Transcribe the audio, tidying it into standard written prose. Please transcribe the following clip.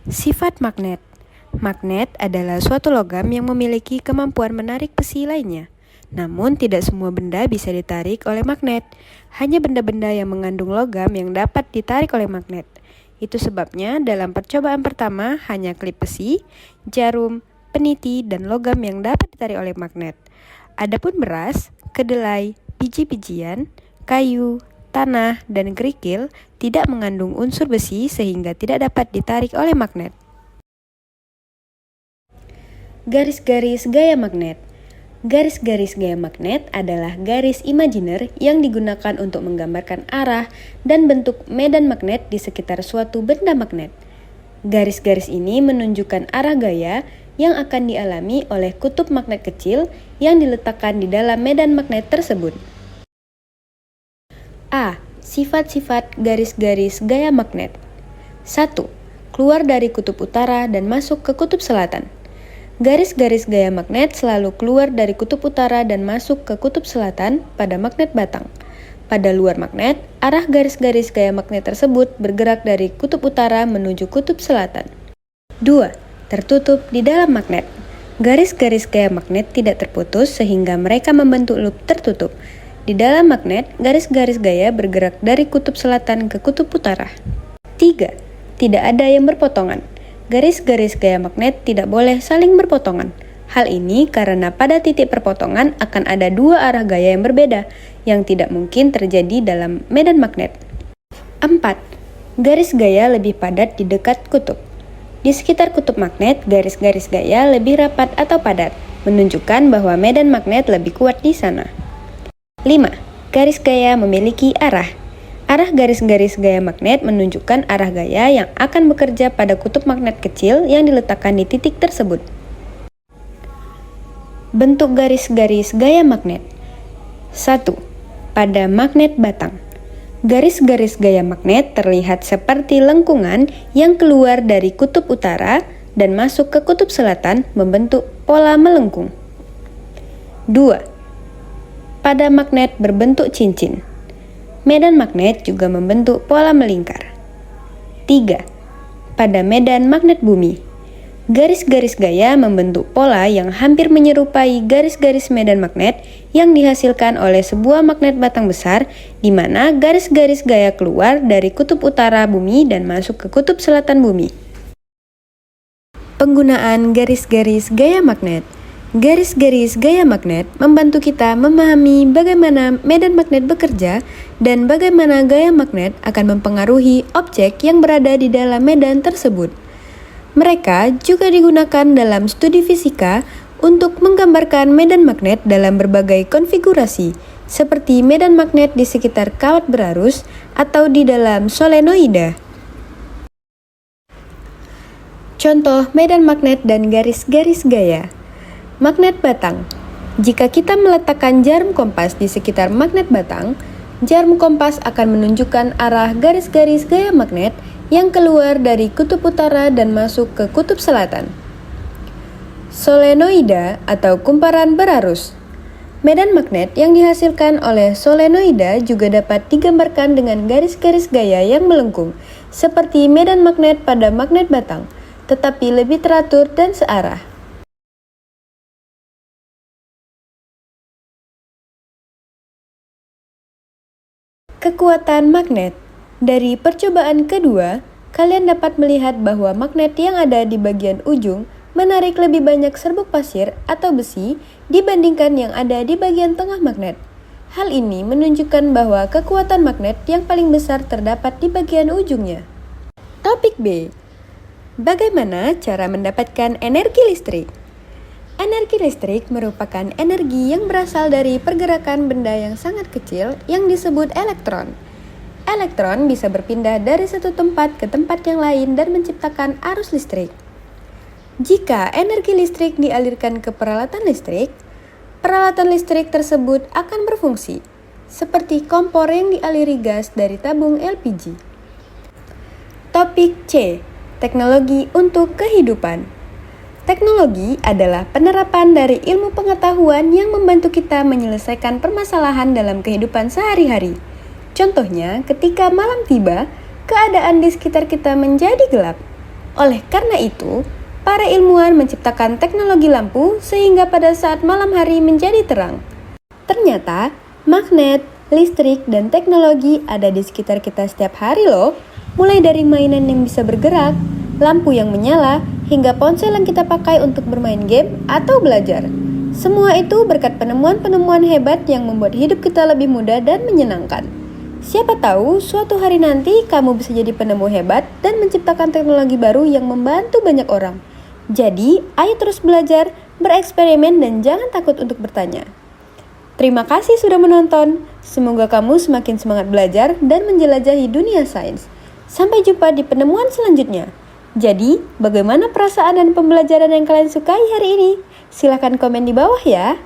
Sifat magnet. Magnet adalah suatu logam yang memiliki kemampuan menarik besi lainnya. Namun tidak semua benda bisa ditarik oleh magnet. Hanya benda-benda yang mengandung logam yang dapat ditarik oleh magnet. Itu sebabnya dalam percobaan pertama hanya klip besi, jarum, peniti, dan logam yang dapat ditarik oleh magnet. Adapun beras, kedelai, biji-bijian, kayu, tanah, dan kerikil tidak mengandung unsur besi sehingga tidak dapat ditarik oleh magnet. Garis-garis gaya magnet. Garis-garis gaya magnet adalah garis imajiner yang digunakan untuk menggambarkan arah dan bentuk medan magnet di sekitar suatu benda magnet. Garis-garis ini menunjukkan arah gaya yang akan dialami oleh kutub magnet kecil yang diletakkan di dalam medan magnet tersebut. A. Sifat-sifat garis-garis gaya magnet. 1. Keluar dari kutub utara dan masuk ke kutub selatan. Garis-garis gaya magnet selalu keluar dari kutub utara dan masuk ke kutub selatan pada magnet batang. Pada luar magnet, arah garis-garis gaya magnet tersebut bergerak dari kutub utara menuju kutub selatan. 2. Tertutup di dalam magnet. Garis-garis gaya magnet tidak terputus sehingga mereka membentuk loop tertutup. Di dalam magnet, garis-garis gaya bergerak dari kutub selatan ke kutub utara. 3. Tidak ada yang berpotongan. Garis-garis gaya magnet tidak boleh saling berpotongan. Hal ini karena pada titik perpotongan akan ada dua arah gaya yang berbeda, yang tidak mungkin terjadi dalam medan magnet. 4. Garis gaya lebih padat di dekat kutub. Di sekitar kutub magnet, garis-garis gaya lebih rapat atau padat, menunjukkan bahwa medan magnet lebih kuat di sana. 5. Garis gaya memiliki arah. Arah garis-garis gaya magnet menunjukkan arah gaya yang akan bekerja pada kutub magnet kecil yang diletakkan di titik tersebut. Bentuk garis-garis gaya magnet. 1. Pada magnet batang. Garis-garis gaya magnet terlihat seperti lengkungan yang keluar dari kutub utara dan masuk ke kutub selatan membentuk pola melengkung. 2. Pada magnet berbentuk cincin. Medan magnet juga membentuk pola melingkar. 3. Pada medan magnet bumi. Garis-garis gaya membentuk pola yang hampir menyerupai garis-garis medan magnet yang dihasilkan oleh sebuah magnet batang besar, di mana garis-garis gaya keluar dari kutub utara bumi dan masuk ke kutub selatan bumi. Penggunaan garis-garis gaya magnet. Garis-garis gaya magnet membantu kita memahami bagaimana medan magnet bekerja dan bagaimana gaya magnet akan mempengaruhi objek yang berada di dalam medan tersebut. Mereka juga digunakan dalam studi fisika untuk menggambarkan medan magnet dalam berbagai konfigurasi, seperti medan magnet di sekitar kawat berarus atau di dalam solenoida. Contoh medan magnet dan garis-garis gaya. Magnet batang. Jika kita meletakkan jarum kompas di sekitar magnet batang, jarum kompas akan menunjukkan arah garis-garis gaya magnet yang keluar dari kutub utara dan masuk ke kutub selatan. Solenoida atau kumparan berarus. Medan magnet yang dihasilkan oleh solenoida juga dapat digambarkan dengan garis-garis gaya yang melengkung, seperti medan magnet pada magnet batang, tetapi lebih teratur dan searah. Kekuatan magnet. Dari percobaan kedua, kalian dapat melihat bahwa magnet yang ada di bagian ujung menarik lebih banyak serbuk pasir atau besi dibandingkan yang ada di bagian tengah magnet. Hal ini menunjukkan bahwa kekuatan magnet yang paling besar terdapat di bagian ujungnya. Topik B. Bagaimana cara mendapatkan energi listrik? Energi listrik merupakan energi yang berasal dari pergerakan benda yang sangat kecil yang disebut elektron. Elektron bisa berpindah dari satu tempat ke tempat yang lain dan menciptakan arus listrik. Jika energi listrik dialirkan ke peralatan listrik tersebut akan berfungsi, seperti kompor yang dialiri gas dari tabung LPG. Topik C. Teknologi untuk kehidupan. Teknologi adalah penerapan dari ilmu pengetahuan yang membantu kita menyelesaikan permasalahan dalam kehidupan sehari-hari. Contohnya, ketika malam tiba, keadaan di sekitar kita menjadi gelap. Oleh karena itu, para ilmuwan menciptakan teknologi lampu sehingga pada saat malam hari menjadi terang. Ternyata, magnet, listrik, dan teknologi ada di sekitar kita setiap hari loh. Mulai dari mainan yang bisa bergerak, lampu yang menyala, hingga ponsel yang kita pakai untuk bermain game atau belajar. Semua itu berkat penemuan-penemuan hebat yang membuat hidup kita lebih mudah dan menyenangkan. Siapa tahu suatu hari nanti kamu bisa jadi penemu hebat dan menciptakan teknologi baru yang membantu banyak orang. Jadi, ayo terus belajar, bereksperimen, dan jangan takut untuk bertanya. Terima kasih sudah menonton. Semoga kamu semakin semangat belajar dan menjelajahi dunia sains. Sampai jumpa di penemuan selanjutnya. Jadi, bagaimana perasaan dan pembelajaran yang kalian sukai hari ini? Silahkan komen di bawah ya.